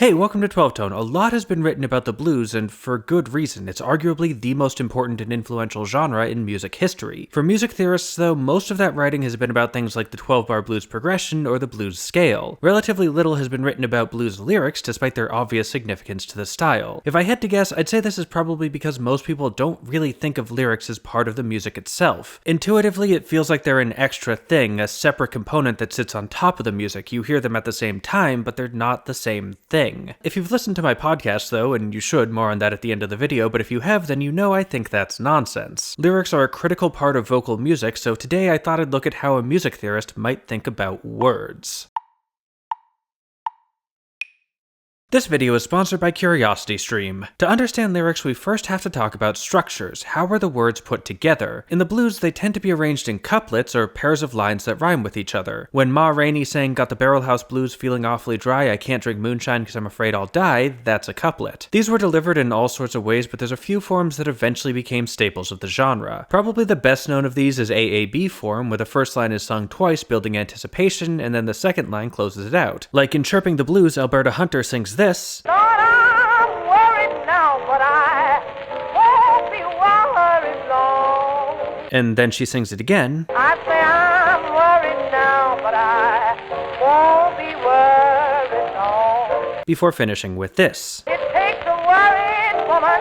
Hey, welcome to 12 Tone. A lot has been written about the blues, and for good reason. It's arguably the most important and influential genre in music history. For music theorists, though, most of that writing has been about things like the 12-bar blues progression or the blues scale. Relatively little has been written about blues lyrics, despite their obvious significance to the style. If I had to guess, I'd say this is probably because most people don't really think of lyrics as part of the music itself. Intuitively, it feels like they're an extra thing, a separate component that sits on top of the music. You hear them at the same time, but they're not the same thing. If you've listened to my podcast though, and you should, more on that at the end of the video, but if you have, then you know I think that's nonsense. Lyrics are a critical part of vocal music, so today I thought I'd look at how a music theorist might think about words. This video is sponsored by CuriosityStream. To understand lyrics, we first have to talk about structures. How are the words put together? In the blues, they tend to be arranged in couplets, or pairs of lines that rhyme with each other. When Ma Rainey sang "Got the Barrel House Blues feeling awfully dry, I can't drink moonshine cause I'm afraid I'll die," that's a couplet. These were delivered in all sorts of ways, but there's a few forms that eventually became staples of the genre. Probably the best known of these is AAB form, where the first line is sung twice, building anticipation, and then the second line closes it out. Like in Chirping the Blues, Alberta Hunter sings this. Lord, I'm worried now, but I won't be worried long. And then she sings it again. I say I'm worried now, but I won't be worried long. Before finishing with this. It takes a worried woman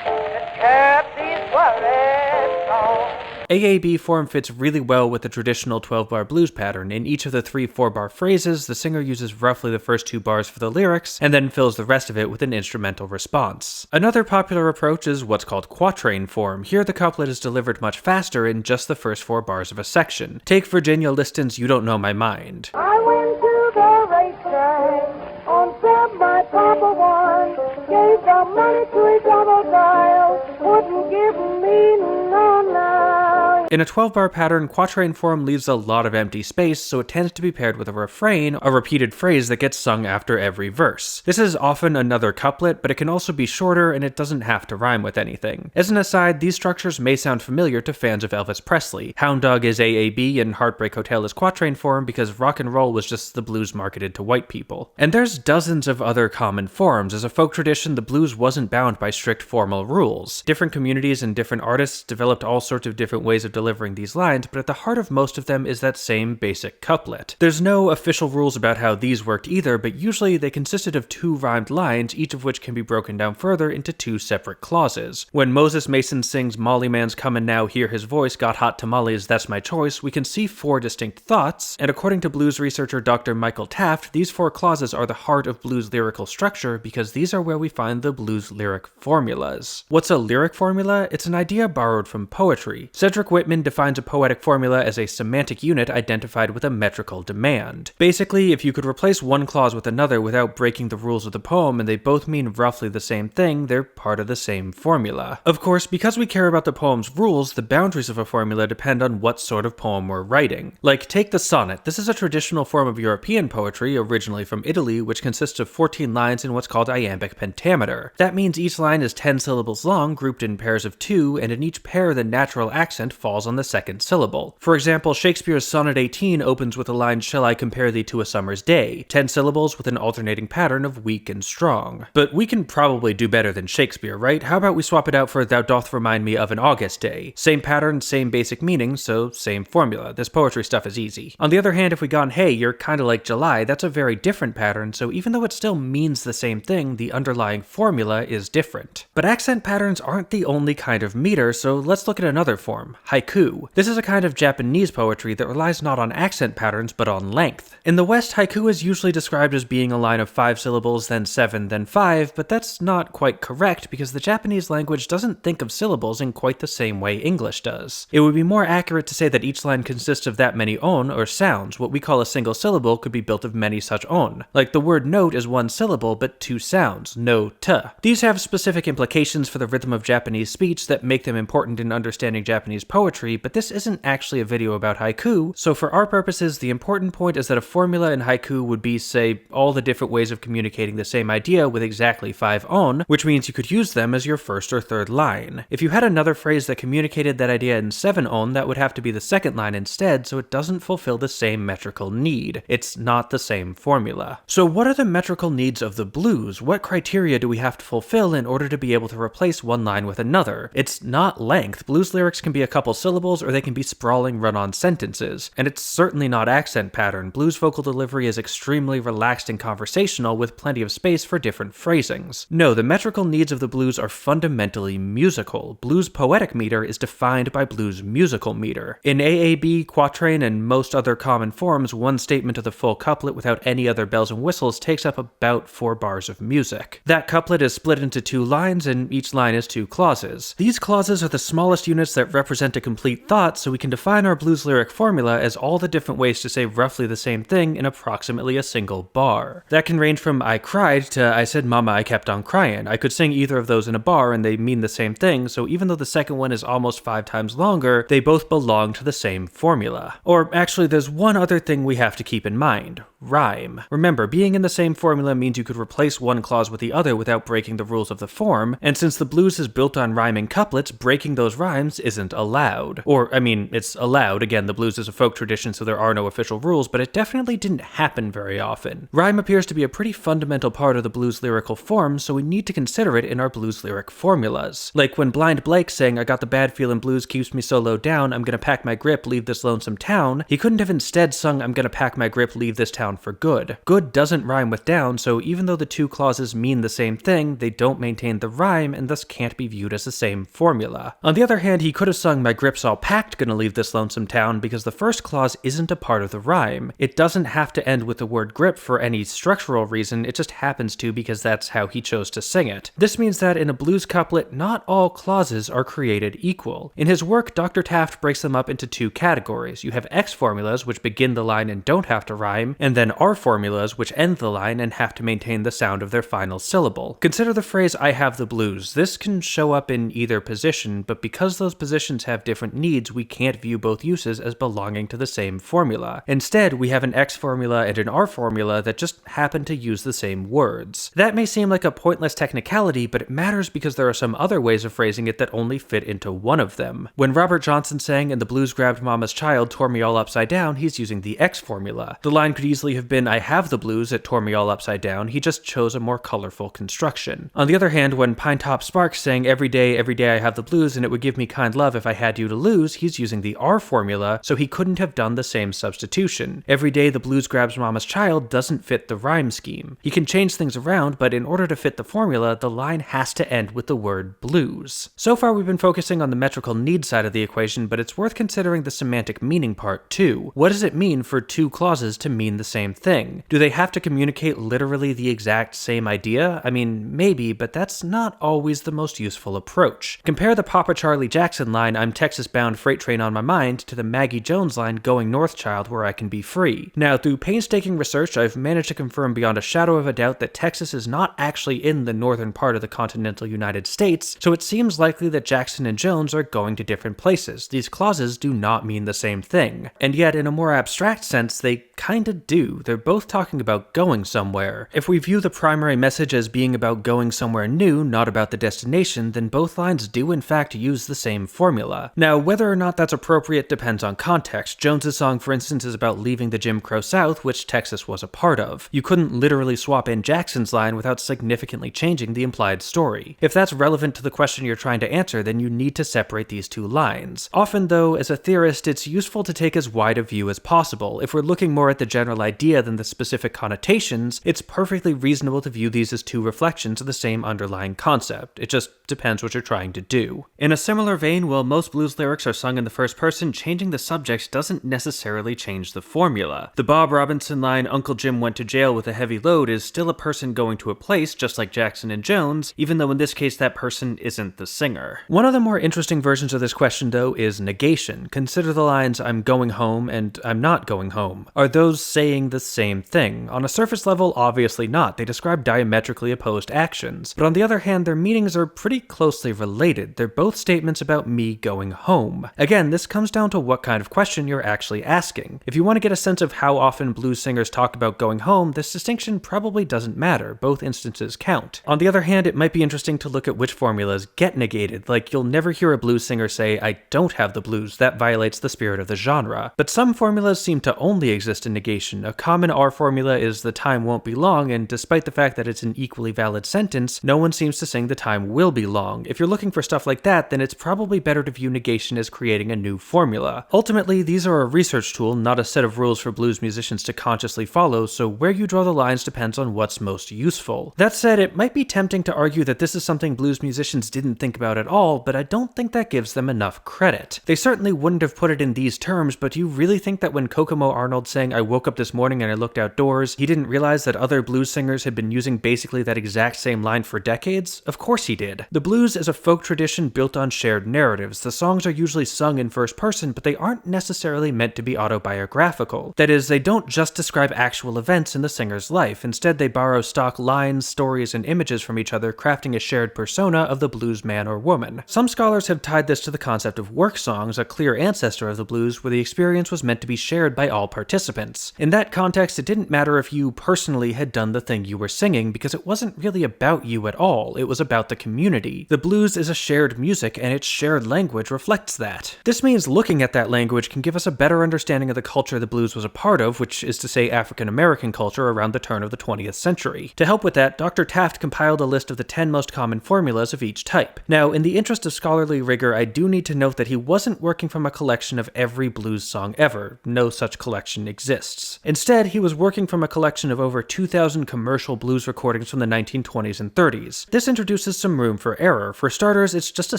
to curb these worried songs. AAB form fits really well with the traditional 12-bar blues pattern. In each of the 3 4-bar phrases, the singer uses roughly the first 2 bars for the lyrics, and then fills the rest of it with an instrumental response. Another popular approach is what's called quatrain form. Here the couplet is delivered much faster in just the first 4 bars of a section. Take Virginia Liston's "You Don't Know My Mind." I went to the racetrack on semi-Papa 1, gave the money to a double dial, wouldn't give me no now. In a 12-bar pattern, quatrain form leaves a lot of empty space, so it tends to be paired with a refrain, a repeated phrase that gets sung after every verse. This is often another couplet, but it can also be shorter and it doesn't have to rhyme with anything. As an aside, these structures may sound familiar to fans of Elvis Presley. Hound Dog is AAB and Heartbreak Hotel is quatrain form because rock and roll was just the blues marketed to white people. And there's dozens of other common forms. As a folk tradition, the blues wasn't bound by strict formal rules. Different communities and different artists developed all sorts of different ways of delivering these lines, but at the heart of most of them is that same basic couplet. There's no official rules about how these worked either, but usually they consisted of 2 rhymed lines, each of which can be broken down further into 2 separate clauses. When Moses Mason sings "Molly Man's comin' now, hear his voice, got hot tamales, that's my choice," we can see 4 distinct thoughts, and according to blues researcher Dr. Michael Taft, these 4 clauses are the heart of blues lyrical structure because these are where we find the blues lyric formulas. What's a lyric formula? It's an idea borrowed from poetry. Cedric Whitman defines a poetic formula as a semantic unit identified with a metrical demand. Basically, if you could replace one clause with another without breaking the rules of the poem and they both mean roughly the same thing, they're part of the same formula. Of course, because we care about the poem's rules, the boundaries of a formula depend on what sort of poem we're writing. Like, take the sonnet. This is a traditional form of European poetry, originally from Italy, which consists of 14 lines in what's called iambic pentameter. That means each line is 10 syllables long, grouped in pairs of 2, and in each pair the natural accent falls on the second syllable. For example, Shakespeare's Sonnet 18 opens with the line "Shall I compare thee to a summer's day?" 10 syllables with an alternating pattern of weak and strong. But we can probably do better than Shakespeare, right? How about we swap it out for "Thou doth remind me of an August day"? Same pattern, same basic meaning, so same formula. This poetry stuff is easy. On the other hand, if we gone "Hey, you're kinda like July," that's a very different pattern, so even though it still means the same thing, the underlying formula is different. But accent patterns aren't the only kind of meter, so let's look at another form, haiku. This is a kind of Japanese poetry that relies not on accent patterns, but on length. In the West, haiku is usually described as being a line of 5 syllables, then 7, then 5, but that's not quite correct because the Japanese language doesn't think of syllables in quite the same way English does. It would be more accurate to say that each line consists of that many on, or sounds. What we call a single syllable could be built of many such on. Like the word note is 1 syllable, but 2 sounds, no t. These have specific implications for the rhythm of Japanese speech that make them important in understanding Japanese poetry, poetry, but this isn't actually a video about haiku, so for our purposes, the important point is that a formula in haiku would be, say, all the different ways of communicating the same idea with exactly 5 on, which means you could use them as your first or third line. If you had another phrase that communicated that idea in 7 on, that would have to be the second line instead, so it doesn't fulfill the same metrical need. It's not the same formula. So what are the metrical needs of the blues? What criteria do we have to fulfill in order to be able to replace one line with another? It's not length. Blues lyrics can be a couple syllables or they can be sprawling run-on sentences. And it's certainly not accent pattern. Blues vocal delivery is extremely relaxed and conversational with plenty of space for different phrasings. No, the metrical needs of the blues are fundamentally musical. Blues poetic meter is defined by blues musical meter. In AAB, quatrain, and most other common forms, one statement of the full couplet without any other bells and whistles takes up about 4 bars of music. That couplet is split into 2 lines, and each line is 2 clauses. These clauses are the smallest units that represent a complete thought, so we can define our blues lyric formula as all the different ways to say roughly the same thing in approximately a single bar. That can range from I cried to I said mama I kept on crying. I could sing either of those in a bar and they mean the same thing, so even though the second one is almost 5 times longer, they both belong to the same formula. Or actually, there's one other thing we have to keep in mind. Rhyme. Remember, being in the same formula means you could replace one clause with the other without breaking the rules of the form, and since the blues is built on rhyming couplets, breaking those rhymes isn't allowed. Or, I mean, it's allowed. Again, the blues is a folk tradition, so there are no official rules, but it definitely didn't happen very often. Rhyme appears to be a pretty fundamental part of the blues lyrical form, so we need to consider it in our blues lyric formulas. Like when Blind Blake sang, I got the bad feeling blues keeps me so low down, I'm gonna pack my grip, leave this lonesome town, he couldn't have instead sung, I'm gonna pack my grip, leave this town for good. Good doesn't rhyme with down, so even though the 2 clauses mean the same thing, they don't maintain the rhyme and thus can't be viewed as the same formula. On the other hand, he could have sung my grip's all packed, gonna leave this lonesome town, because the first clause isn't a part of the rhyme. It doesn't have to end with the word grip for any structural reason, it just happens to because that's how he chose to sing it. This means that in a blues couplet, not all clauses are created equal. In his work, Dr. Taft breaks them up into 2 categories. You have X formulas, which begin the line and don't have to rhyme, and then R formulas, which end the line and have to maintain the sound of their final syllable. Consider the phrase, I have the blues. This can show up in either position, but because those positions have different needs, we can't view both uses as belonging to the same formula. Instead, we have an X formula and an R formula that just happen to use the same words. That may seem like a pointless technicality, but it matters because there are some other ways of phrasing it that only fit into one of them. When Robert Johnson sang and the blues grabbed mama's child, tore me all upside down, he's using the X formula. The line could easily have been, I have the blues, it tore me all upside down, he just chose a more colorful construction. On the other hand, when Pinetop Sparks sang every day I have the blues and it would give me kind love if I had you to lose, he's using the R formula, so he couldn't have done the same substitution. Every day the blues grabs mama's child doesn't fit the rhyme scheme. He can change things around, but in order to fit the formula, the line has to end with the word blues. So far we've been focusing on the metrical need side of the equation, but it's worth considering the semantic meaning part too. What does it mean for 2 clauses to mean the same thing? Do they have to communicate literally the exact same idea? I mean, maybe, but that's not always the most useful approach. Compare the Papa Charlie Jackson line, I'm Texas-bound freight train on my mind, to the Maggie Jones line, going north child where I can be free. Now, through painstaking research, I've managed to confirm beyond a shadow of a doubt that Texas is not actually in the northern part of the continental United States, so it seems likely that Jackson and Jones are going to different places. These clauses do not mean the same thing. And yet, in a more abstract sense, they kinda do. They're both talking about going somewhere. If we view the primary message as being about going somewhere new, not about the destination, then both lines do in fact use the same formula. Now, whether or not that's appropriate depends on context. Jones's song, for instance, is about leaving the Jim Crow South, which Texas was a part of. You couldn't literally swap in Jackson's line without significantly changing the implied story. If that's relevant to the question you're trying to answer, then you need to separate these 2 lines. Often, though, as a theorist, it's useful to take as wide a view as possible. If we're looking more at the general idea than the specific connotations, it's perfectly reasonable to view these as 2 reflections of the same underlying concept. It just depends what you're trying to do. In a similar vein, while most blues lyrics are sung in the first person, changing the subject doesn't necessarily change the formula. The Bob Robinson line, Uncle Jim went to jail with a heavy load, is still a person going to a place, just like Jackson and Jones, even though in this case that person isn't the singer. One of the more interesting versions of this question, though, is negation. Consider the lines, I'm going home and I'm not going home. Are those saying saying the same thing. On a surface level, obviously not. They describe diametrically opposed actions. But on the other hand, their meanings are pretty closely related. They're both statements about me going home. Again, this comes down to what kind of question you're actually asking. If you want to get a sense of how often blues singers talk about going home, this distinction probably doesn't matter. Both instances count. On the other hand, it might be interesting to look at which formulas get negated. Like, you'll never hear a blues singer say, I don't have the blues. That violates the spirit of the genre. But some formulas seem to only exist in negation. A common R formula is the time won't be long, and despite the fact that it's an equally valid sentence, no one seems to sing the time will be long. If you're looking for stuff like that, then it's probably better to view negation as creating a new formula. Ultimately, these are a research tool, not a set of rules for blues musicians to consciously follow, so where you draw the lines depends on what's most useful. That said, it might be tempting to argue that this is something blues musicians didn't think about at all, but I don't think that gives them enough credit. They certainly wouldn't have put it in these terms, but do you really think that when Kokomo Arnold sang I woke up this morning and I looked outdoors, he didn't realize that other blues singers had been using basically that exact same line for decades? Of course he did. The blues is a folk tradition built on shared narratives. The songs are usually sung in first person, but they aren't necessarily meant to be autobiographical. That is, they don't just describe actual events in the singer's life. Instead, they borrow stock lines, stories, and images from each other, crafting a shared persona of the blues man or woman. Some scholars have tied this to the concept of work songs, a clear ancestor of the blues, where the experience was meant to be shared by all participants. In that context, it didn't matter if you personally had done the thing you were singing, because it wasn't really about you at all. It was about the community. The blues is a shared music, and its shared language reflects that. This means looking at that language can give us a better understanding of the culture the blues was a part of, which is to say African American culture around the turn of the 20th century. To help with that, Dr. Taft compiled a list of the 10 most common formulas of each type. Now, in the interest of scholarly rigor, I do need to note that he wasn't working from a collection of every blues song ever. No such collection exists. Instead, he was working from a collection of over 2,000 commercial blues recordings from the 1920s and 30s. This introduces some room for error. For starters, it's just a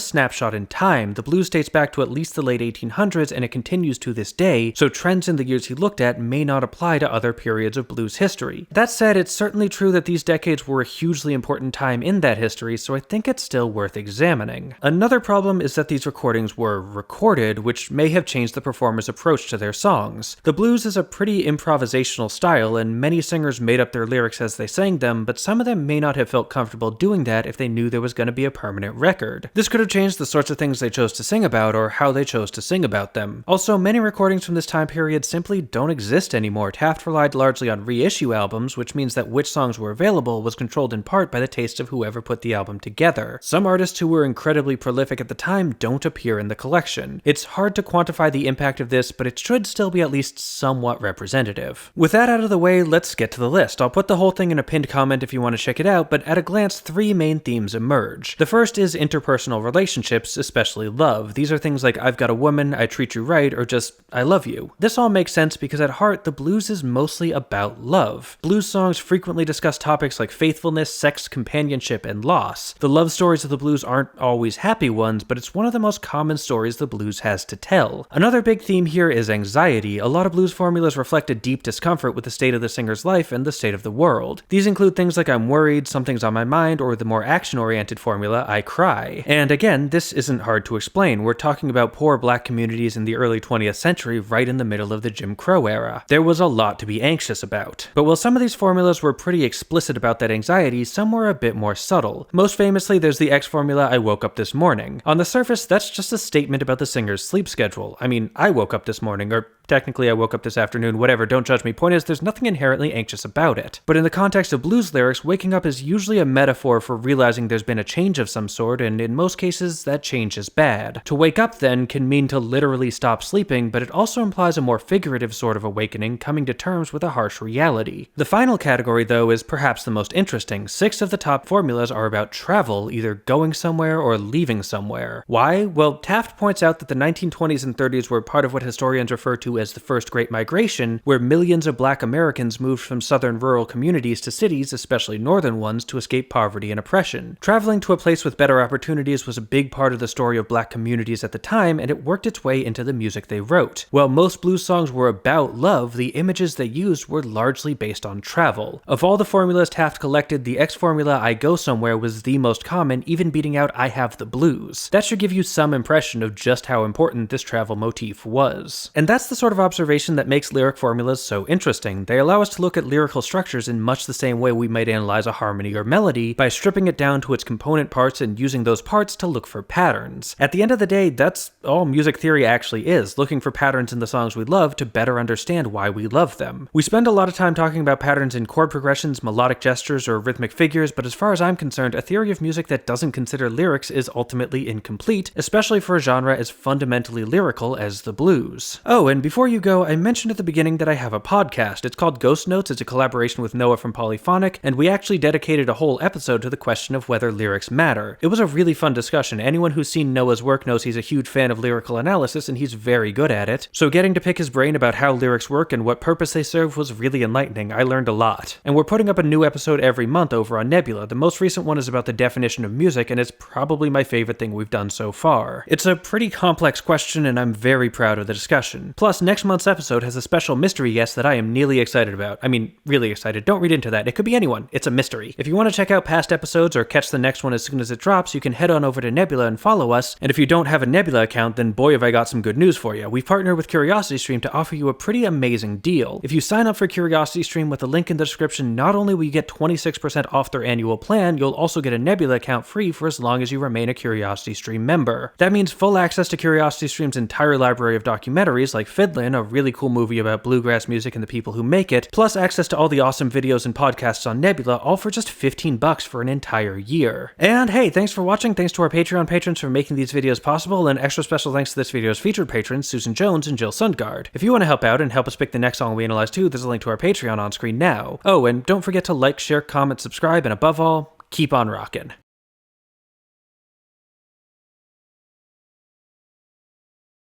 snapshot in time. The blues dates back to at least the late 1800s, and it continues to this day, so trends in the years he looked at may not apply to other periods of blues history. That said, it's certainly true that these decades were a hugely important time in that history, so I think it's still worth examining. Another problem is that these recordings were recorded, which may have changed the performer's approach to their songs. The blues is a pretty improvisational style, and many singers made up their lyrics as they sang them, but some of them may not have felt comfortable doing that if they knew there was going to be a permanent record. This could have changed the sorts of things they chose to sing about, or how they chose to sing about them. Also, many recordings from this time period simply don't exist anymore. Taft relied largely on reissue albums, which means that which songs were available was controlled in part by the taste of whoever put the album together. Some artists who were incredibly prolific at the time don't appear in the collection. It's hard to quantify the impact of this, but it should still be at least somewhat representative. With that out of the way, let's get to the list. I'll put the whole thing in a pinned comment if you want to check it out, but at a glance, 3 main themes emerge. The first is interpersonal relationships, especially love. These are things like I've got a woman, I treat you right, or just I love you. This all makes sense because at heart, the blues is mostly about love. Blues songs frequently discuss topics like faithfulness, sex, companionship, and loss. The love stories of the blues aren't always happy ones, but it's one of the most common stories the blues has to tell. Another big theme here is anxiety. A lot of blues formulas reflect a deep discomfort with the state of the singer's life and the state of the world. These include things like I'm worried, something's on my mind, or the more action-oriented formula, I cry. And again, this isn't hard to explain. We're talking about poor black communities in the early 20th century, right in the middle of the Jim Crow era. There was a lot to be anxious about. But while some of these formulas were pretty explicit about that anxiety, some were a bit more subtle. Most famously, there's the X formula, I woke up this morning. On the surface, that's just a statement about the singer's sleep schedule. I mean, I woke up this morning, or technically I woke up this afternoon, whatever, don't judge me. Point is, there's nothing inherently anxious about it. But in the context of blues lyrics, waking up is usually a metaphor for realizing there's been a change of some sort, and in most cases, that change is bad. To wake up, then, can mean to literally stop sleeping, but it also implies a more figurative sort of awakening, coming to terms with a harsh reality. The final category, though, is perhaps the most interesting. 6 of the top formulas are about travel, either going somewhere or leaving somewhere. Why? Well, Taft points out that the 1920s and 30s were part of what historians refer to as the First Great Migration, where millions of black Americans moved from southern rural communities to cities, especially northern ones, to escape poverty and oppression. Traveling to a place with better opportunities was a big part of the story of black communities at the time, and it worked its way into the music they wrote. While most blues songs were about love, the images they used were largely based on travel. Of all the formulas Taft collected, the X formula, I go somewhere, was the most common, even beating out I have the blues. That should give you some impression of just how important this travel motif was. And that's the sort of observation that makes lyric formulas so interesting. They allow us to look at lyrical structures in much the same way we might analyze a harmony or melody, by stripping it down to its component parts and using those parts to look for patterns. At the end of the day, that's all music theory actually is, looking for patterns in the songs we love to better understand why we love them. We spend a lot of time talking about patterns in chord progressions, melodic gestures, or rhythmic figures, but as far as I'm concerned, a theory of music that doesn't consider lyrics is ultimately incomplete, especially for a genre as fundamentally lyrical as the blues. Oh, and before you go, I mentioned at the beginning that I have a podcast. It's called Ghost Notes. It's a collaboration with Noah from Polyphonic, and we actually dedicated a whole episode to the question of whether lyrics matter. It was a really fun discussion. Anyone who's seen Noah's work knows he's a huge fan of lyrical analysis, and he's very good at it. So getting to pick his brain about how lyrics work and what purpose they serve was really enlightening. I learned a lot. And we're putting up a new episode every month over on Nebula. The most recent one is about the definition of music, and it's probably my favorite thing we've done so far. It's a pretty complex question, and I'm very proud of the discussion. Plus, next month's episode has a special mystery guest that I am nearly excited about. I mean, really excited. Don't read into that. It could be anyone. It's a mystery. If you want to check out past episodes or catch the next one as soon as it drops, you can head on over to Nebula and follow us. And if you don't have a Nebula account, then boy have I got some good news for you. We've partnered with CuriosityStream to offer you a pretty amazing deal. If you sign up for CuriosityStream with the link in the description, not only will you get 26% off their annual plan, you'll also get a Nebula account free for as long as you remain a CuriosityStream member. That means full access to CuriosityStream's entire library of documentaries like Fiddlin', a really cool movie about bluegrass music and the people who make it, plus access to all the awesome videos and podcasts on Nebula, all for just $15 for an entire year. And hey, thanks for watching. Thanks to our Patreon patrons for making these videos possible, and extra special thanks to this video's featured patrons, Susan Jones and Jill Sundgaard. If you want to help out and help us pick the next song we analyze too, there's a link to our Patreon on screen now. Oh, and don't forget to like, share, comment, subscribe, and above all, keep on rockin'.